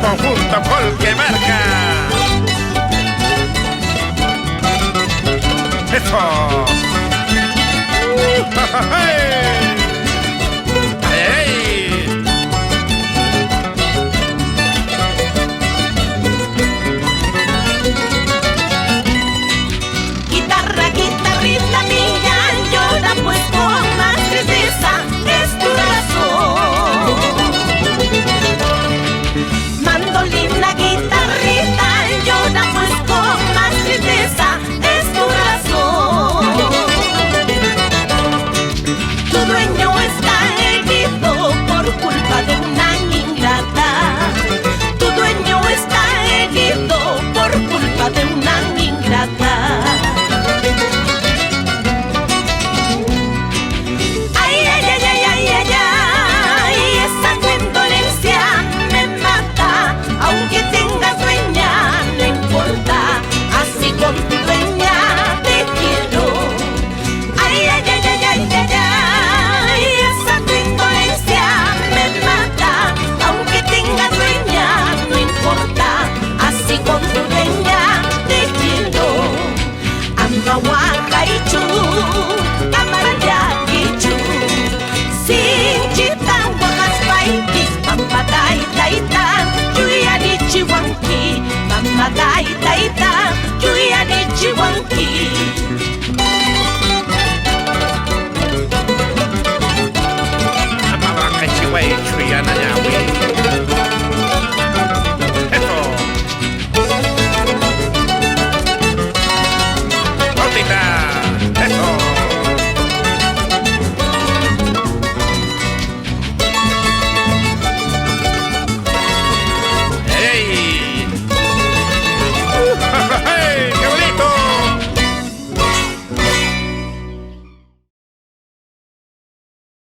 conjunto Folkemarca. ¡Eso! ¡Ay! Guitarra, guitarrita mía, llora pues con más tristeza, es tu razón. Mandolina, guitarrita, llora pues con más tristeza, es tu razón. Tu dueño está herido por culpa de una ingrata. Tu dueño está herido por culpa de una ingrata. Ay, ay, ay, ay, ay, ay, ay, esa indolencia me mata. Aunque tengas dueña, no importa, así con tu dueña te quiero. Ay, ay, ay, ay, ay, ay, ay, esa indolencia me mata. Aunque tengas dueña, no importa, así con tu dueña te quiero. Amahuaca y chu, amaraya y chu, sin chita, huacas, paikis, pampa, taita, chuya ni chihuanqui, mamá, taita, chuya ni chihuanqui.